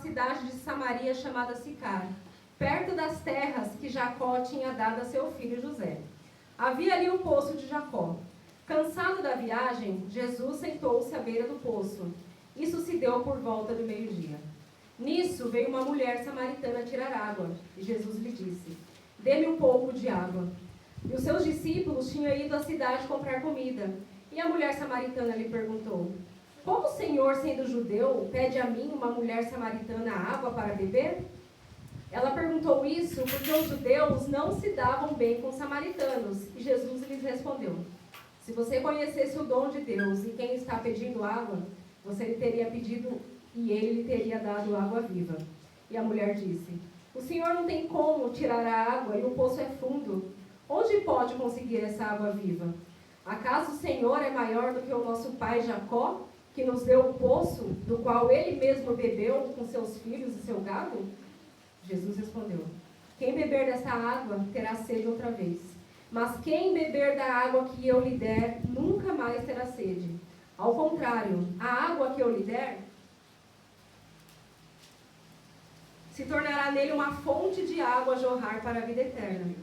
cidade de Samaria chamada Sicar, perto das terras que Jacó tinha dado a seu filho José. Havia ali o poço de Jacó. Cansado da viagem, Jesus sentou-se à beira do poço. Isso se deu por volta do meio-dia. Nisso veio uma mulher samaritana tirar água, e Jesus lhe disse: "Dê-me um pouco de água." E os seus discípulos tinham ido à cidade comprar comida. E a mulher samaritana lhe perguntou: "Como o Senhor, sendo judeu, pede a mim, uma mulher samaritana, água para beber?" Ela perguntou isso porque os judeus não se davam bem com os samaritanos. E Jesus lhes respondeu: "Se você conhecesse o dom de Deus e quem está pedindo água, você lhe teria pedido e ele lhe teria dado água viva." E a mulher disse: "O Senhor não tem como tirar a água e o poço é fundo. Onde pode conseguir essa água viva? Acaso o Senhor é maior do que o nosso pai Jacó, que nos deu o poço, do qual ele mesmo bebeu com seus filhos e seu gado?" Jesus respondeu: "Quem beber dessa água terá sede outra vez. Mas quem beber da água que eu lhe der, nunca mais terá sede. Ao contrário, a água que eu lhe der se tornará nele uma fonte de água a jorrar para a vida eterna."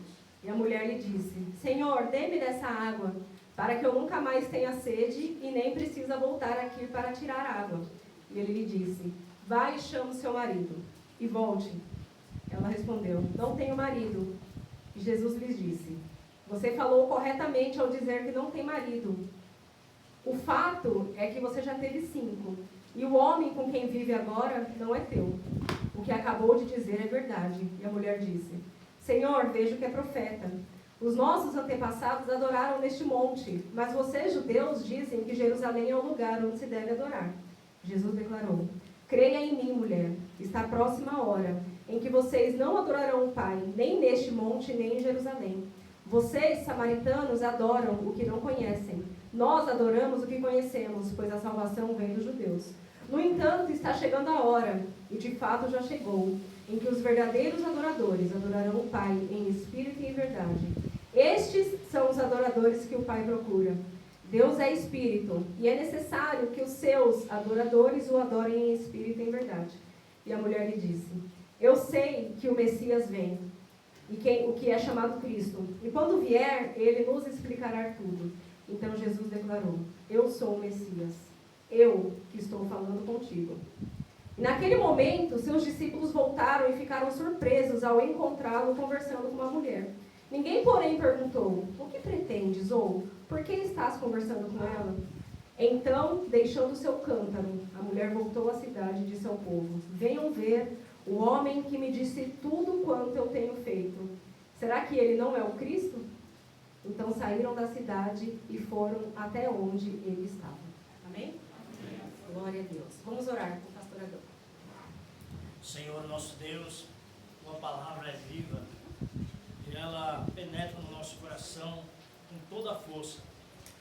E a mulher lhe disse: "Senhor, dê-me dessa água, para que eu nunca mais tenha sede e nem precisa voltar aqui para tirar água." E ele lhe disse: "Vai e chama o seu marido, e volte." Ela respondeu: "Não tenho marido." E Jesus lhes disse: "Você falou corretamente ao dizer que não tem marido. O fato é que você já teve 5, e o homem com quem vive agora não é teu. O que acabou de dizer é verdade." E a mulher disse: "Senhor, vejo que é profeta. Os nossos antepassados adoraram neste monte, mas vocês, judeus, dizem que Jerusalém é o lugar onde se deve adorar." Jesus declarou: "Creia em mim, mulher, está próxima a hora em que vocês não adorarão o Pai, nem neste monte, nem em Jerusalém. Vocês, samaritanos, adoram o que não conhecem. Nós adoramos o que conhecemos, pois a salvação vem dos judeus. No entanto, está chegando a hora, e de fato já chegou, em que os verdadeiros adoradores adorarão o Pai em espírito e em verdade. Estes são os adoradores que o Pai procura. Deus é espírito, e é necessário que os seus adoradores o adorem em espírito e em verdade." E a mulher lhe disse: "Eu sei que o Messias vem, o que é chamado Cristo, e quando vier, ele nos explicará tudo." Então Jesus declarou: "Eu sou o Messias, eu que estou falando contigo." E naquele momento, seus discípulos voltaram e ficaram surpresos ao encontrá-lo conversando com uma mulher. Ninguém, porém, perguntou: "O que pretendes?" ou "Por que estás conversando com ela?" Então, deixando seu cântaro, a mulher voltou à cidade e disse ao povo: "Venham ver o homem que me disse tudo quanto eu tenho feito. Será que ele não é o Cristo?" Então saíram da cidade e foram até onde ele estava. Amém? Amém. Glória a Deus. Vamos orar com o pastor Adão. Senhor nosso Deus, tua palavra é viva e ela penetra no nosso coração com toda a força.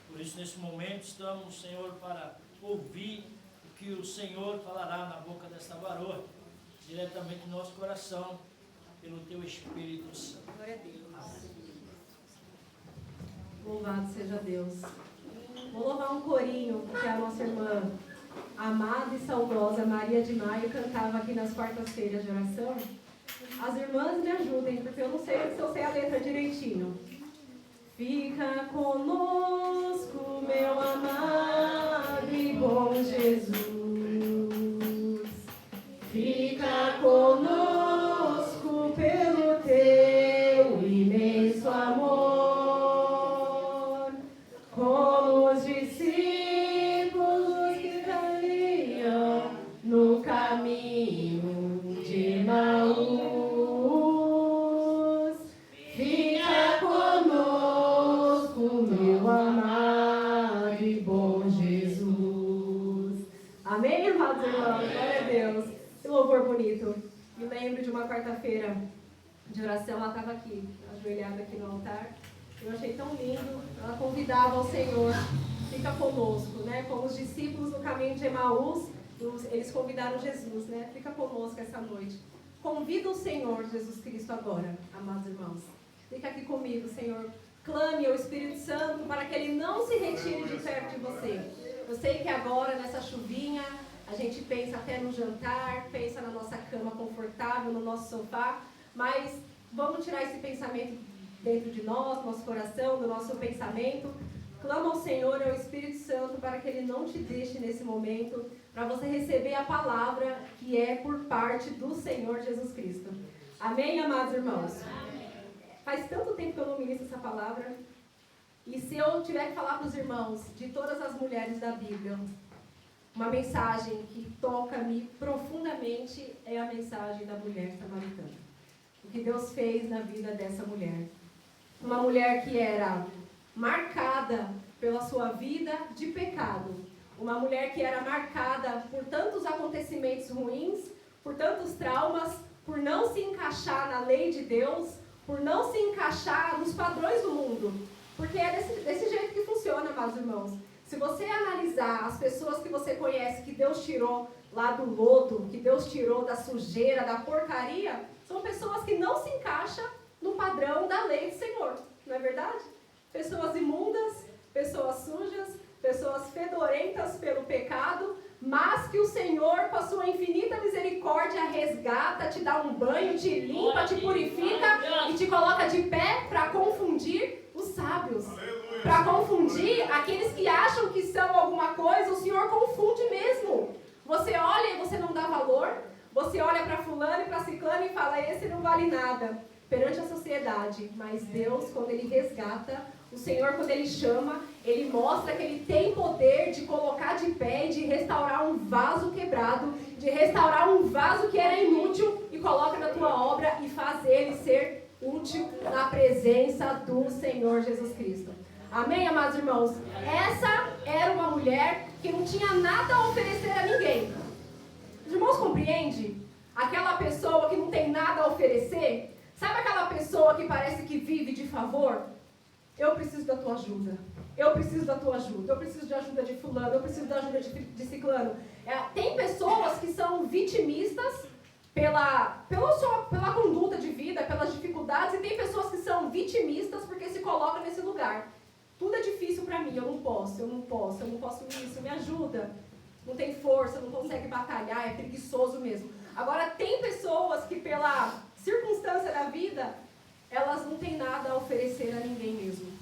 Por isso, nesse momento, estamos, Senhor, para ouvir o que o Senhor falará na boca desta varoa, diretamente no nosso coração, pelo teu Espírito Santo. Glória a Deus. Louvado seja Deus. Vou louvar um corinho que a nossa irmã amada e saudosa Maria de Maio cantava aqui nas quartas-feiras de oração. As irmãs me ajudem, porque eu não sei se eu sei a letra direitinho. Fica conosco, meu amado e bom Jesus. Fica conosco pelo teu imenso amor. Como os discípulos que caminham no caminho de Emaús. Fica conosco, meu amado e bom Jesus. Amém, amados irmãos? Glória a Deus. Que louvor bonito. Me lembro de uma quarta-feira de oração, ela estava aqui, ajoelhada aqui no altar. Eu achei tão lindo. Ela convidava ao Senhor, fica conosco, né? Como os discípulos no caminho de Emaús, eles convidaram Jesus, né? Fica conosco essa noite. Convida o Senhor Jesus Cristo agora, amados irmãos. Fica aqui comigo, Senhor. Clame ao Espírito Santo para que Ele não se retire de perto de você. Eu sei que agora, nessa chuvinha, a gente pensa até no jantar, pensa na nossa nosso sofá, mas vamos tirar esse pensamento dentro de nós, nosso coração, do nosso pensamento. Clama ao Senhor, ao Espírito Santo, para que Ele não te deixe nesse momento, para você receber a palavra que é por parte do Senhor Jesus Cristo. Amém, amados irmãos? Amém. Faz tanto tempo que eu não ministro essa palavra. E se eu tiver que falar para os irmãos, de todas as mulheres da Bíblia, uma mensagem que toca-me profundamente é a mensagem da mulher samaritana. O que Deus fez na vida dessa mulher. Uma mulher que era marcada pela sua vida de pecado. Uma mulher que era marcada por tantos acontecimentos ruins, por tantos traumas, por não se encaixar na lei de Deus, por não se encaixar nos padrões do mundo. Porque é desse jeito que funciona, amados irmãos. Se você analisar as pessoas que você conhece, que Deus tirou lá do lodo, que Deus tirou da sujeira, da porcaria, são pessoas que não se encaixam no padrão da lei do Senhor. Não é verdade? Pessoas imundas, pessoas sujas, pessoas fedorentas pelo pecado, mas que o Senhor, com a sua infinita misericórdia, resgata, te dá um banho, te limpa, te purifica e te coloca de pé para confundir os sábios. Para confundir aqueles que acham que são alguma coisa, o Senhor confunde mesmo. Você olha e você não dá valor, você olha para fulano e para ciclano e fala, esse não vale nada perante a sociedade. Mas Deus, quando Ele resgata, o Senhor, quando Ele chama, Ele mostra que Ele tem poder de colocar de pé e de restaurar um vaso quebrado, de restaurar um vaso que era inútil e coloca na tua obra e faz ele ser útil na presença do Senhor Jesus Cristo. Amém, amados irmãos? Essa era uma mulher que não tinha nada a oferecer a ninguém. Os irmãos compreendem? Aquela pessoa que não tem nada a oferecer? Sabe aquela pessoa que parece que vive de favor? Eu preciso da tua ajuda. Eu preciso da tua ajuda. Eu preciso de ajuda de fulano. Eu preciso da ajuda de ciclano. Tem pessoas que são vitimistas pela conduta de vida, pelas dificuldades, e tem pessoas que são vitimistas porque se colocam nesse lugar. Tudo é difícil para mim, eu não posso isso, me ajuda. Não tem força, não consegue batalhar, é preguiçoso mesmo. Agora, tem pessoas que pela circunstância da vida, elas não têm nada a oferecer a ninguém mesmo.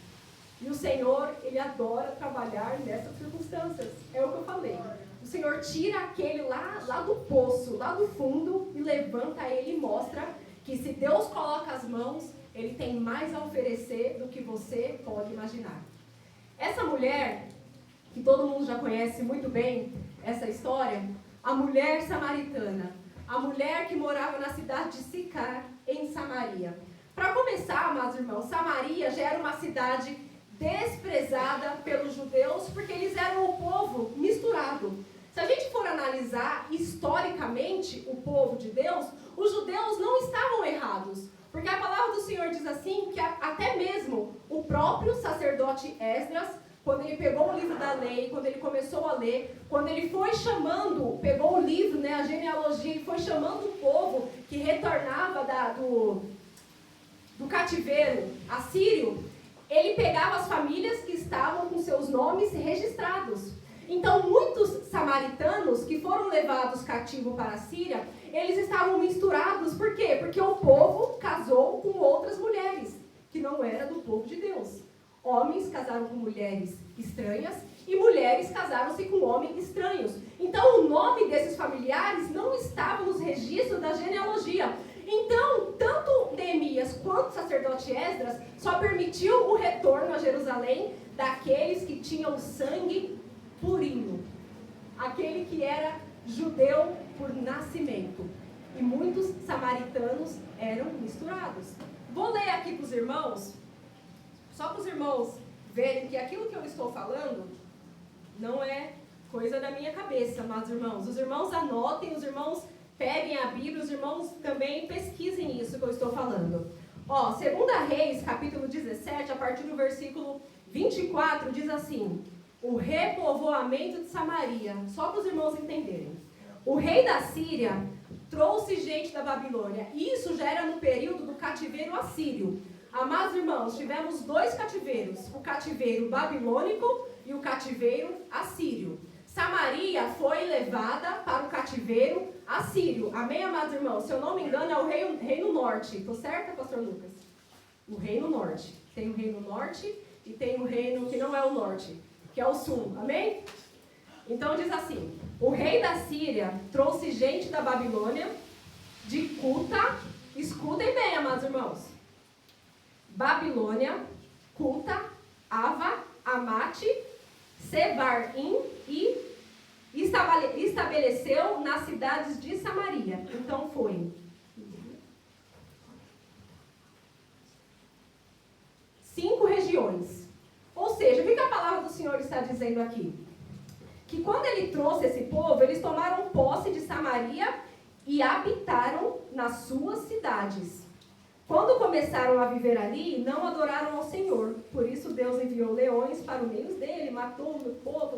E o Senhor, Ele adora trabalhar nessas circunstâncias. É o que eu falei. O Senhor tira aquele lá do poço, lá do fundo, e levanta ele e mostra que se Deus coloca as mãos, Ele tem mais a oferecer do que você pode imaginar. Essa mulher, que todo mundo já conhece muito bem essa história, a mulher samaritana, a mulher que morava na cidade de Sicar, em Samaria. Para começar, amados irmãos, Samaria já era uma cidade desprezada pelos judeus, porque eles eram o povo misturado. Se a gente for analisar historicamente o povo de Deus, os judeus não estavam errados. Porque a palavra do Senhor diz assim, que até mesmo o próprio sacerdote Esdras, quando ele pegou o livro da lei, quando ele começou a ler, quando ele foi chamando, pegou o livro, a genealogia, e foi chamando o povo que retornava do cativeiro assírio, ele pegava as famílias que estavam com seus nomes registrados. Então, muitos samaritanos que foram levados cativos para a Síria, eles estavam misturados. Por quê? Porque o povo casou com outras mulheres, que não era do povo de Deus. Homens casaram com mulheres estranhas e mulheres casaram-se com homens estranhos. Então, o nome desses familiares não estava nos registros da genealogia. Então, tanto Neemias quanto o sacerdote Esdras só permitiu o retorno a Jerusalém daqueles que tinham sangue purinho, aquele que era judeu por nascimento. E muitos samaritanos eram misturados. Vou ler aqui para os irmãos, só para os irmãos verem que aquilo que eu estou falando não é coisa da minha cabeça, amados irmãos. Os irmãos anotem, os irmãos peguem a Bíblia, os irmãos também pesquisem isso que eu estou falando. 2 Reis, capítulo 17, a partir do versículo 24, diz assim: o repovoamento de Samaria, só para os irmãos entenderem. O rei da Síria trouxe gente da Babilônia. Isso já era no período do cativeiro assírio. Amados irmãos, tivemos 2 cativeiros, o cativeiro babilônico e o cativeiro assírio. Samaria foi levada para o cativeiro assírio. Amém, amados irmãos? Se eu não me engano, é o reino norte. Estou certa, pastor Lucas? O reino norte. Tem o reino norte e tem o reino que não é o norte, que é o sul. Amém? Então diz assim: o rei da Síria trouxe gente da Babilônia, de Cuta. Escutem bem, amados irmãos. Babilônia, Cuta, Ava, Amate, Sebarim e estabeleceu nas cidades de Samaria. Então foi 5 regiões. Ou seja, o que a palavra do Senhor está dizendo aqui? Que quando ele trouxe esse povo, eles tomaram posse de Samaria e habitaram nas suas cidades. Quando começaram a viver ali, não adoraram ao Senhor. Por isso Deus enviou leões para o meio dele, matou o povo.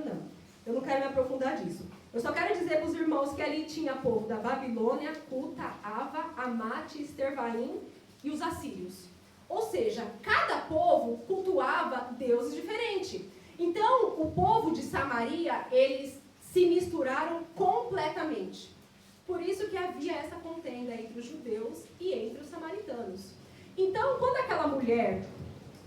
Não. Eu não quero me aprofundar disso. Eu só quero dizer para os irmãos que ali tinha povo da Babilônia, Cuta, Ava, Amate, Estervaim e os assírios. Ou seja, cada povo cultuava deuses diferentes. Então, o povo de Samaria, eles se misturaram completamente. Por isso que havia essa contenda entre os judeus e entre os samaritanos. Então, quando aquela mulher...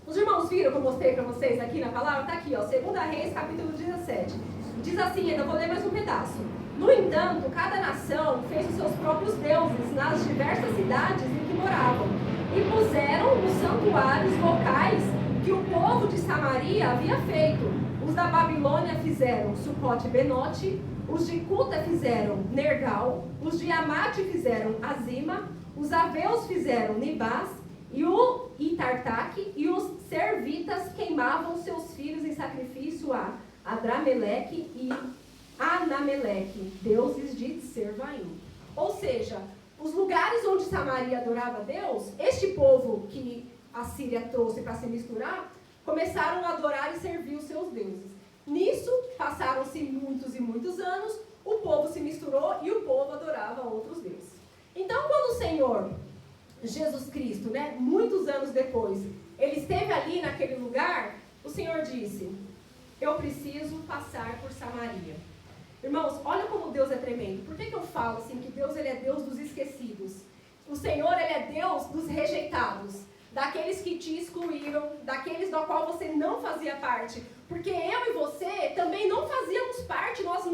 Os irmãos viram que eu mostrei para vocês aqui na palavra? Está aqui, ó, 2 Reis, capítulo 17. Diz assim, ainda vou ler mais um pedaço. No entanto, cada nação fez os seus próprios deuses nas diversas cidades em que moravam. E puseram os santuários locais que o povo de Samaria havia feito. Os da Babilônia fizeram Sucote e Benote, os de Cuta fizeram Nergal, os de Amate fizeram Azima, os aveus fizeram Nibás, e o Itartaque e os servitas queimavam seus filhos em sacrifício a Adrameleque e Anameleque, deuses de Servaim. Ou seja, os lugares onde Samaria adorava Deus, este povo que a Síria trouxe para se misturar, começaram a adorar e servir os seus deuses. Nisso, passaram-se muitos e muitos anos, o povo se misturou e o povo adorava outros deuses. Então, quando o Senhor Jesus Cristo, muitos anos depois, ele esteve ali naquele lugar, o Senhor disse: eu preciso passar por Samaria. Irmãos, olha como Deus é tremendo. Por que eu falo assim que Deus ele é Deus dos esquecidos? O Senhor ele é Deus dos rejeitados, daqueles que te excluíram, daqueles do qual você não fazia parte. Porque eu e você também não fazíamos parte, nós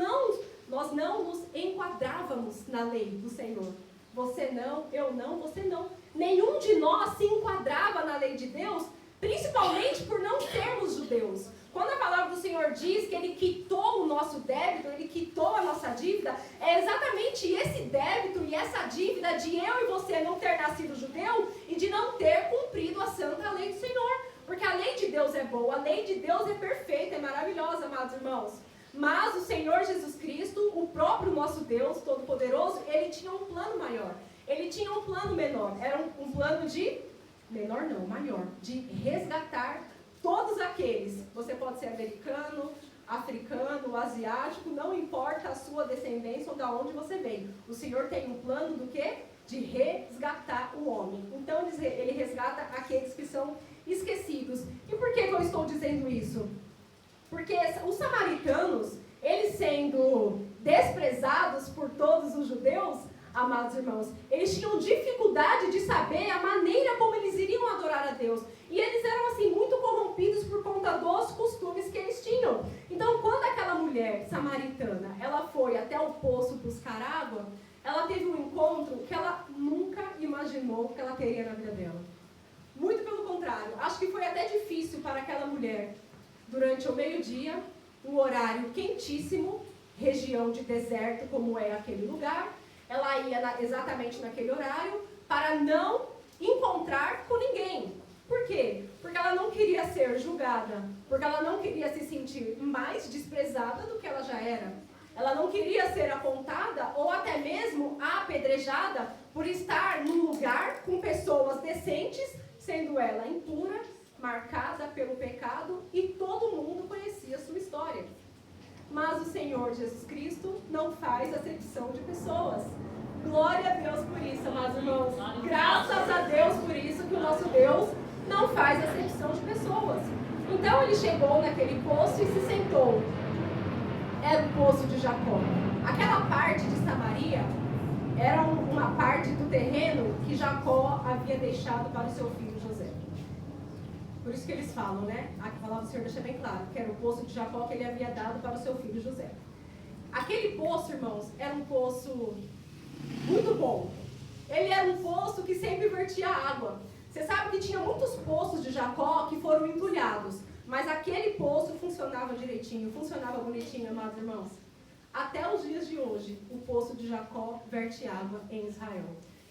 não nos enquadrávamos na lei do Senhor. Você não, eu não, você não. Nenhum de nós se enquadrava na lei de Deus, principalmente por não sermos judeus. Quando a palavra do Senhor diz que Ele quitou o nosso débito, Ele quitou a nossa dívida, é exatamente esse débito e essa dívida de eu e você não ter nascido judeu e de não ter cumprido a santa lei do Senhor. Porque a lei de Deus é boa, a lei de Deus é perfeita, é maravilhosa, amados irmãos. Mas o Senhor Jesus Cristo, o próprio nosso Deus Todo-Poderoso, Ele tinha um plano maior. Ele tinha um plano menor. Era um plano de... Menor não, maior. De resgatar todos aqueles. Você pode ser americano, africano, asiático, não importa a sua descendência ou de onde você vem. O Senhor tem um plano do quê? De resgatar o homem. Então Ele resgata aqueles que são esquecidos. E por que eu estou dizendo isso? Porque os samaritanos, eles sendo desprezados por todos os judeus, amados irmãos, eles tinham dificuldade de saber a maneira como eles iriam adorar a Deus. E eles eram assim muito corrompidos por conta dos costumes que eles tinham. Então, quando aquela mulher samaritana, ela foi até o poço buscar água, ela teve um encontro que ela nunca imaginou que ela teria na vida dela. Muito pelo contrário, acho que foi até difícil para aquela mulher, durante o meio-dia, um horário quentíssimo, região de deserto como é aquele lugar, ela ia exatamente naquele horário para não encontrar com ninguém. Por quê? Porque ela não queria ser julgada, porque ela não queria se sentir mais desprezada do que ela já era. Ela não queria ser apontada ou até mesmo apedrejada por estar num lugar com pessoas decentes, sendo ela impura, marcada pelo pecado, e todo mundo conhecia a sua história. Mas o Senhor Jesus Cristo não faz acepção de pessoas. Glória a Deus por isso, amados irmãos. Graças a Deus por isso que o nosso Deus não faz acepção de pessoas. Então ele chegou naquele poço e se sentou. era o poço de Jacó. Aquela parte de Samaria era uma parte do terreno que Jacó havia deixado para o seu filho José. Por isso que eles falam, né? A palavra do Senhor deixa bem claro, que era o poço de Jacó que ele havia dado para o seu filho José. Aquele poço, irmãos, era um poço muito bom. Ele era um poço que sempre vertia água. Você sabe que tinha muitos poços de Jacó que foram entulhados, mas aquele poço funcionava direitinho, funcionava bonitinho, amados irmãos. Até os dias de hoje, o poço de Jacó verte água em Israel.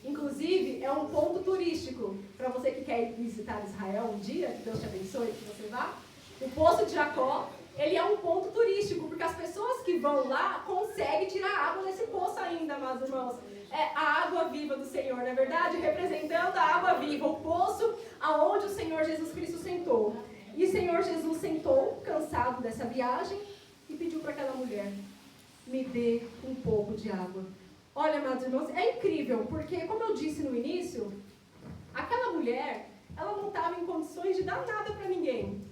Inclusive, é um ponto turístico para você que quer visitar Israel um dia, que Deus te abençoe, que você vá. O poço de Jacó, ele é um ponto turístico, porque as pessoas que vão lá conseguem tirar água desse poço ainda, amados irmãos. É a água viva do Senhor, não é verdade? Representando a água viva, o poço aonde o Senhor Jesus Cristo sentou. E o Senhor Jesus sentou, cansado dessa viagem, e pediu para aquela mulher: me dê um pouco de água. Olha, amados irmãos, é incrível, porque, como eu disse no início, aquela mulher, ela não estava em condições de dar nada para ninguém.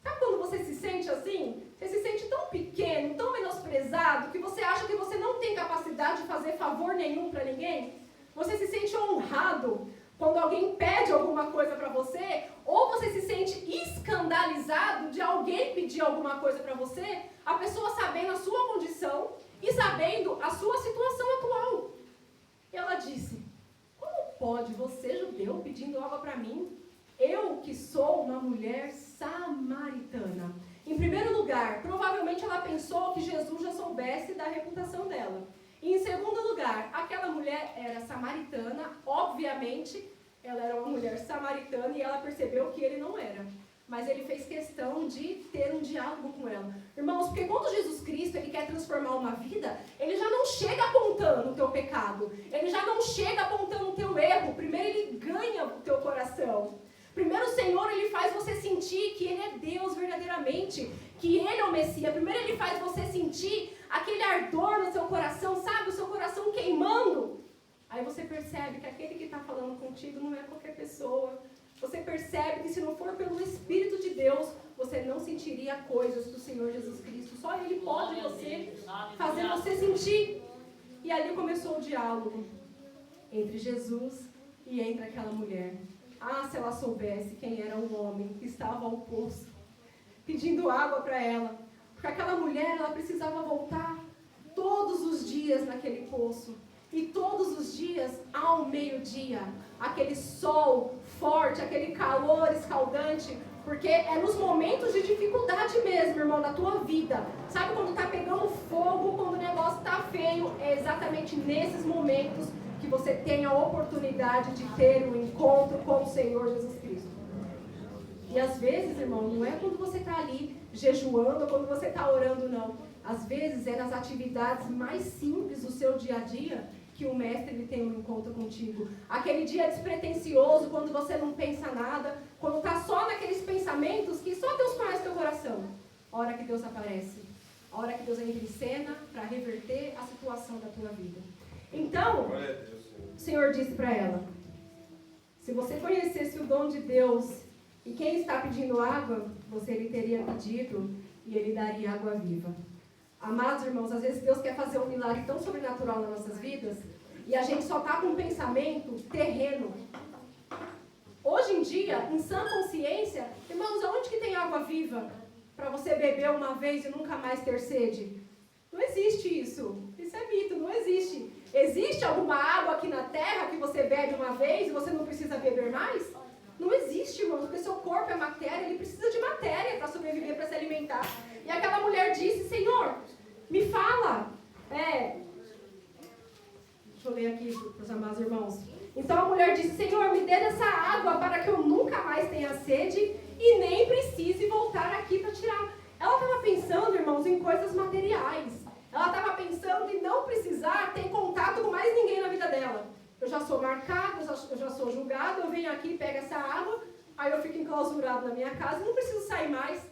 Sabe quando você se sente assim? Você se sente tão pequeno, tão menosprezado, que você acha que você não tem capacidade de fazer favor nenhum para ninguém? Você se sente honrado quando alguém pede alguma coisa para você? Ou você se sente escandalizado de alguém pedir alguma coisa para você? A pessoa sabendo a sua condição e sabendo a sua situação atual. E ela disse: como pode você, judeu, pedindo água para mim? Eu que sou uma mulher samaritana. Em primeiro lugar, provavelmente ela pensou que Jesus já soubesse da reputação dela. E em segundo lugar, aquela mulher era samaritana, obviamente, ela era uma mulher samaritana e ela percebeu que ele não era. Mas ele fez questão de ter um diálogo com ela. Irmãos, porque quando Jesus Cristo ele quer transformar uma vida, ele já não chega apontando o teu pecado. Ele já não chega apontando o teu erro. Primeiro ele ganha o teu coração. Primeiro o Senhor ele faz você sentir que Ele é Deus verdadeiramente, que Ele é o Messias. Primeiro Ele faz você sentir aquele ardor no seu coração, sabe? O seu coração queimando. Aí você percebe que aquele que está falando contigo não é qualquer pessoa. Você percebe que se não for pelo Espírito de Deus, você não sentiria coisas do Senhor Jesus Cristo. Só Ele pode fazer você sentir. E ali começou o diálogo entre Jesus e entre aquela mulher. Ah, se ela soubesse quem era o homem que estava ao poço, pedindo água para ela. Porque aquela mulher, ela precisava voltar todos os dias naquele poço. E todos os dias, ao meio-dia, aquele sol forte, aquele calor escaldante. Porque é nos momentos de dificuldade mesmo, irmão, da tua vida. Sabe quando está pegando fogo, quando o negócio está feio? É exatamente nesses momentos que você tem a oportunidade de ter um encontro com o Senhor Jesus Cristo. E às vezes, irmão, não é quando você está ali jejuando ou quando você está orando, não. Às vezes é nas atividades mais simples do seu dia a dia que o Mestre ele tem um encontro contigo. Aquele dia despretensioso, quando você não pensa nada, quando está só naqueles pensamentos que só Deus conhece teu coração. A hora que Deus aparece, a hora que Deus entra em cena para reverter a situação da tua vida. Então, o Senhor disse para ela: se você conhecesse o dom de Deus e quem está pedindo água, você lhe teria pedido e ele daria água viva. Amados irmãos, às vezes Deus quer fazer um milagre tão sobrenatural nas nossas vidas e a gente só está com um pensamento terreno. Hoje em dia, em sã consciência, irmãos, aonde que tem água viva para você beber uma vez e nunca mais ter sede? Não existe isso. Isso é mito, não existe. Existe alguma água aqui na terra que você bebe uma vez e você não precisa beber mais? Não existe, irmãos, porque seu corpo é matéria, ele precisa de matéria para sobreviver, para se alimentar. E aquela mulher disse: Senhor, me fala. Deixa eu ler aqui para os amados irmãos. Então a mulher disse: Senhor, me dê dessa água para que eu nunca mais tenha sede e nem precise voltar aqui para tirar. Ela estava pensando, irmãos, em coisas materiais. Ela estava pensando em não precisar ter contato com mais ninguém na vida dela. Eu já sou marcada, eu já sou julgada, eu venho aqui, pego essa água, aí eu fico enclausurado na minha casa, não preciso sair mais.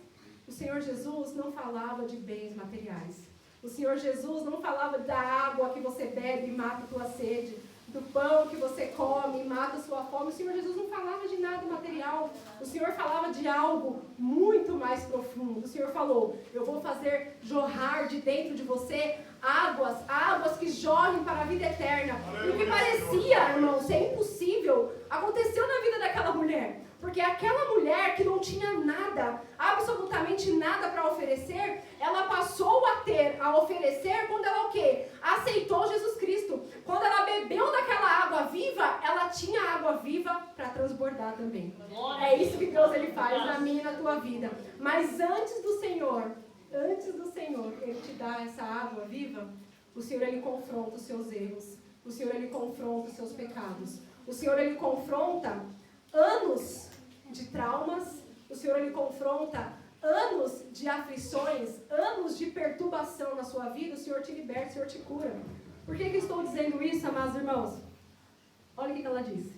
O Senhor Jesus não falava de bens materiais. O Senhor Jesus não falava da água que você bebe e mata a tua sede. do pão que você come e mata a sua fome. O Senhor Jesus não falava de nada material. O Senhor falava de algo muito mais profundo. O Senhor falou, eu vou fazer jorrar de dentro de você águas que jorrem para a vida eterna. E o que parecia, irmão, ser impossível, aconteceu na vida daquela mulher. Porque aquela mulher que não tinha nada, absolutamente nada para oferecer, ela passou a oferecer quando ela o quê? Aceitou Jesus Cristo. Quando ela bebeu daquela água viva, ela tinha água viva para transbordar também. É isso que Deus ele faz na minha e na tua vida. Mas antes do Senhor, Ele te dá essa água viva, o Senhor ele confronta os seus erros. O Senhor ele confronta os seus pecados. O Senhor ele confronta anos de traumas, o Senhor ele confronta anos de aflições, anos de perturbação na sua vida. O Senhor te liberta, o Senhor te cura. Por que eu estou dizendo isso, amados irmãos? Olha o que ela disse.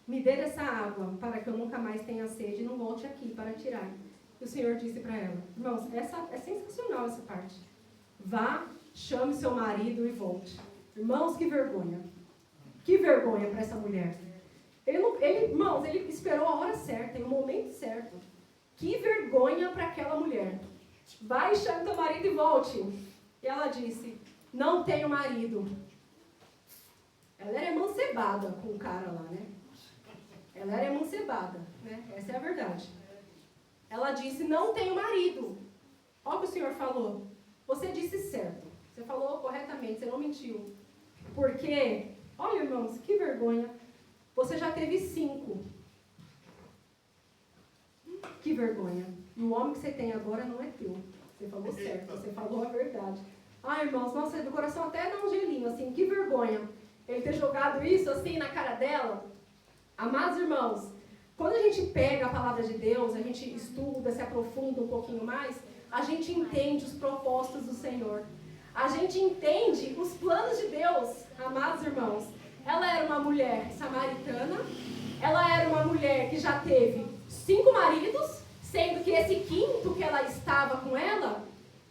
Me dê essa água para que eu nunca mais tenha sede e não volte aqui para tirar. E o Senhor disse para ela, irmãos, é sensacional essa parte. Vá, chame seu marido e volte. Irmãos, que vergonha. Que vergonha para essa mulher. Irmãos, ele esperou a hora certa, em o momento certo. Que vergonha para aquela mulher. Vai, chame teu marido e volte. E ela disse, não tenho marido. Ela era emancebada com o cara lá, né? Ela era emancebada, né? Essa é a verdade. Ela disse, não tenho marido. Olha o que o Senhor falou. Você disse certo. Você falou corretamente, você não mentiu. Porque, olha irmãos, que vergonha. Você já teve 5. Que vergonha. E o homem que você tem agora não é teu. Você falou certo, você falou a verdade. Ah, irmãos, nossa, do coração até dá um gelinho, assim, que vergonha. Ele ter jogado isso assim na cara dela. Amados irmãos, quando a gente pega a palavra de Deus, a gente estuda, se aprofunda um pouquinho mais, a gente entende os propósitos do Senhor. A gente entende os planos de Deus, amados irmãos. Ela era uma mulher samaritana, ela era uma mulher que já teve 5 maridos, sendo que esse 5º que ela estava com ela,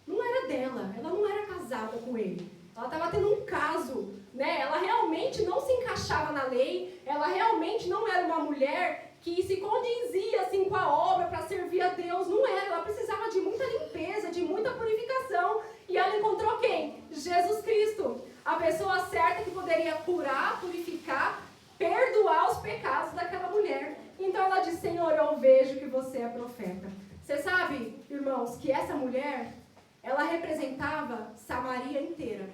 não era dela, ela não era casada com ele. Ela estava tendo um caso, né? Ela realmente não se encaixava na lei, ela realmente não era uma mulher que se condizia assim com a obra para servir a Deus, não era. Ela precisava de muita limpeza, de muita purificação. E ela encontrou quem? Jesus Cristo. A pessoa certa que poderia curar, purificar, perdoar os pecados daquela mulher. Então ela disse, Senhor, eu vejo que você é profeta. Você sabe, irmãos, que essa mulher, ela representava Samaria inteira.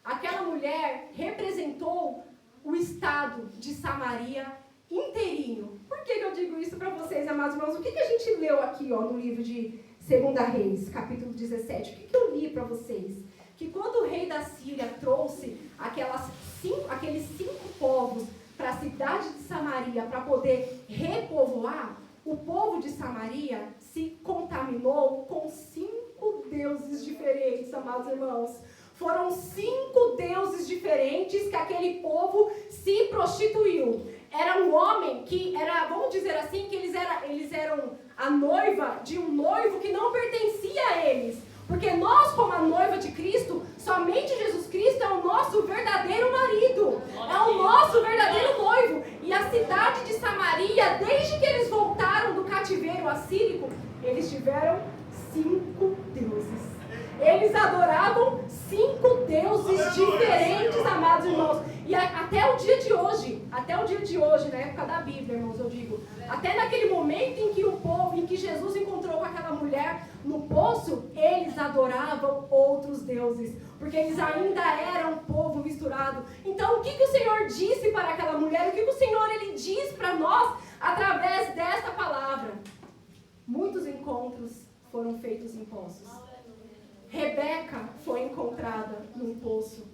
Aquela mulher representou o estado de Samaria inteirinho. Por que eu digo isso para vocês, amados irmãos? O que a gente leu aqui no livro de 2 Reis, capítulo 17? O que eu li para vocês? Que quando o rei da Síria trouxe aqueles 5 povos para a cidade de Samaria para poder repovoar, o povo de Samaria se contaminou com 5 deuses diferentes, amados irmãos. Foram 5 deuses diferentes que aquele povo se prostituiu. Era um homem que era, vamos dizer assim, que eles eram a noiva de um noivo que não pertencia a eles. Porque nós, como a noiva de Cristo, somente Jesus Cristo é o nosso verdadeiro marido. É o nosso verdadeiro noivo. E a cidade de Samaria, desde que eles voltaram do cativeiro assírico, eles tiveram 5 deuses. Eles adoravam 5 deuses diferentes, amados irmãos. E até o dia de hoje, na época da Bíblia, irmãos, eu digo, até naquele momento em que Jesus encontrou com aquela mulher no poço, eles adoravam outros deuses, porque eles ainda eram um povo misturado. Então, o que o Senhor disse para aquela mulher? O que o Senhor ele diz para nós através desta palavra? Muitos encontros foram feitos em poços. Rebeca foi encontrada num poço.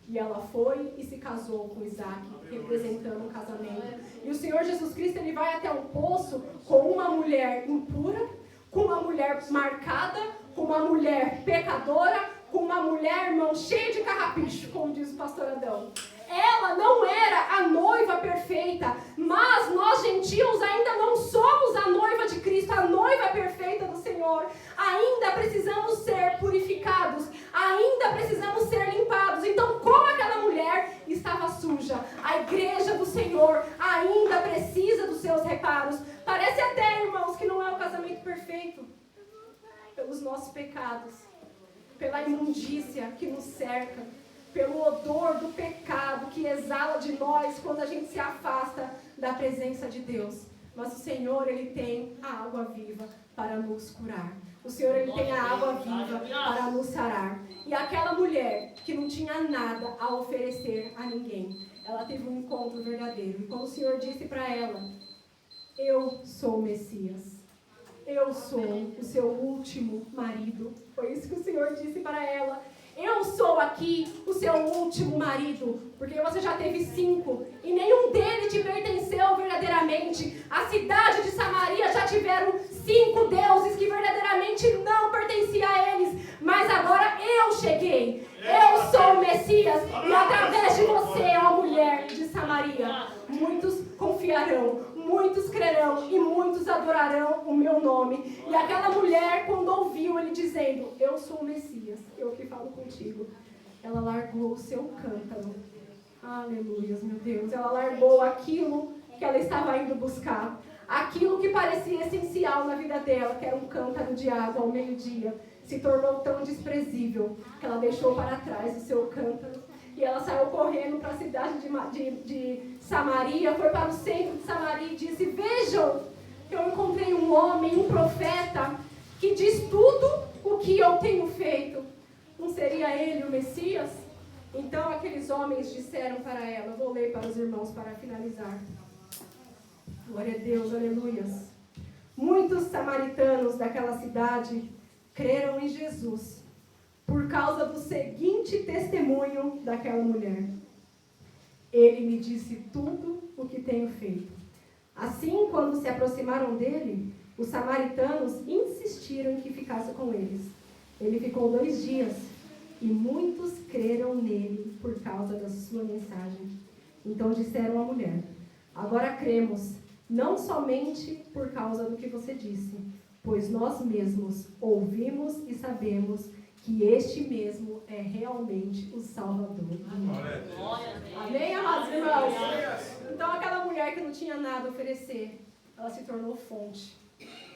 E ela foi e se casou com Isaac, representando um casamento. E o Senhor Jesus Cristo, ele vai até um poço com uma mulher impura, com uma mulher marcada, com uma mulher pecadora, com uma mulher, irmão, cheia de carrapicho, como diz o pastor Adão. Ela não era a noiva perfeita, mas nós gentios ainda não somos a noiva de Cristo, a noiva perfeita do Senhor. Ainda precisamos ser purificados, ainda precisamos nossos pecados, pela imundícia que nos cerca, pelo odor do pecado que exala de nós quando a gente se afasta da presença de Deus. Mas o Senhor, Ele tem a água viva para nos curar. O Senhor, Ele tem a água viva para nos sarar. E aquela mulher que não tinha nada a oferecer a ninguém, ela teve um encontro verdadeiro. E quando o Senhor disse para ela, eu sou o Messias, eu sou o seu último marido. Foi isso que o Senhor disse para ela. Eu sou aqui o seu último marido, porque você já teve 5 e nenhum deles te pertenceu verdadeiramente. A cidade de Samaria já tiveram 5 deuses que verdadeiramente não pertenciam a eles, mas agora eu cheguei. Eu sou o Messias e através de você, ó mulher de Samaria, muitos confiarão, muitos crerão e muitos adorarão o meu nome. E aquela mulher, quando ouviu ele dizendo, eu sou o Messias, eu que falo contigo, ela largou o seu cântaro. Aleluia, meu Deus. Ela largou aquilo que ela estava indo buscar, aquilo que parecia essencial na vida dela, que era um cântaro de água ao meio-dia, se tornou tão desprezível que ela deixou para trás o seu cântaro. E ela saiu correndo para a cidade de Samaria, foi para o centro de Samaria e disse, vejam, eu encontrei um homem, um profeta, que diz tudo o que eu tenho feito. Não seria ele o Messias? Então aqueles homens disseram para ela, vou ler para os irmãos para finalizar. Glória a Deus, aleluias. Muitos samaritanos daquela cidade creram em Jesus, por causa do seguinte testemunho daquela mulher. Ele me disse tudo o que tenho feito. Assim, quando se aproximaram dele, os samaritanos insistiram em que ficasse com eles. Ele ficou 2 dias e muitos creram nele por causa da sua mensagem. Então disseram à mulher, agora cremos, não somente por causa do que você disse, pois nós mesmos ouvimos e sabemos que este mesmo é realmente o Salvador do mundo. Amém, amados irmãos? Então aquela mulher que não tinha nada a oferecer, ela se tornou fonte.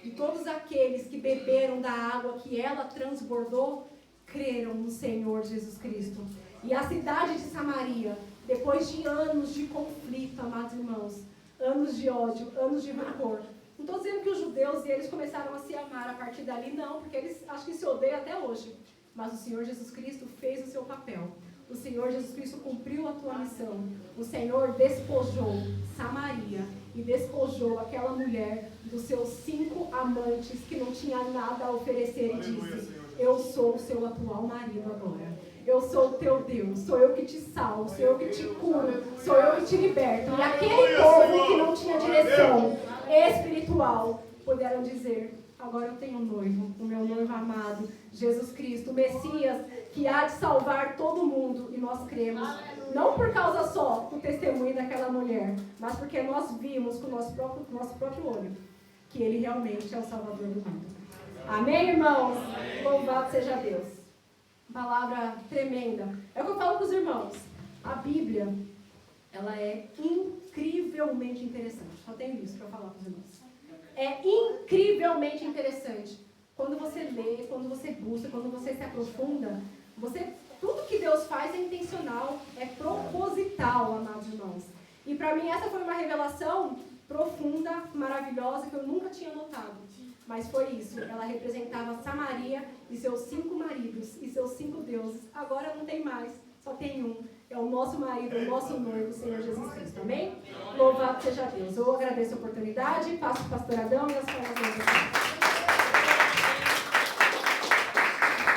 E todos aqueles que beberam da água que ela transbordou, creram no Senhor Jesus Cristo. E a cidade de Samaria, depois de anos de conflito, amados irmãos, anos de ódio, anos de rancor. Não estou dizendo que os judeus e eles começaram a se amar a partir dali, não, porque eles acho que se odeiam até hoje. Mas o Senhor Jesus Cristo fez o seu papel. O Senhor Jesus Cristo cumpriu a tua missão. O Senhor despojou Samaria e despojou aquela mulher dos seus 5 amantes que não tinha nada a oferecer e disse, eu sou o seu atual marido agora. Eu sou o teu Deus, sou eu que te salvo, sou eu que te curo, sou eu que te liberto. E aquele povo que não tinha direção espiritual puderam dizer, agora eu tenho um noivo, o meu noivo amado, Jesus Cristo, o Messias, que há de salvar todo mundo. E nós cremos, não por causa só do testemunho daquela mulher, mas porque nós vimos com o nosso próprio olho que Ele realmente é o Salvador do mundo. Amém, irmãos? Louvado seja Deus. Palavra tremenda. É o que eu falo para os irmãos. A Bíblia, ela é incrivelmente interessante. Só tenho isso para falar para os irmãos. É incrivelmente interessante. Quando você lê, quando você busca, quando você se aprofunda, tudo que Deus faz é intencional, é proposital, amados irmãos. E para mim essa foi uma revelação profunda, maravilhosa, que eu nunca tinha notado. Mas foi isso, ela representava Samaria e seus 5 maridos e seus 5 deuses. Agora não tem mais, só tem um. É o nosso marido, o nosso noivo, o Senhor Jesus Cristo. Amém? Louvado seja Deus. Eu agradeço a oportunidade, passo o pastor Adão e as palavras.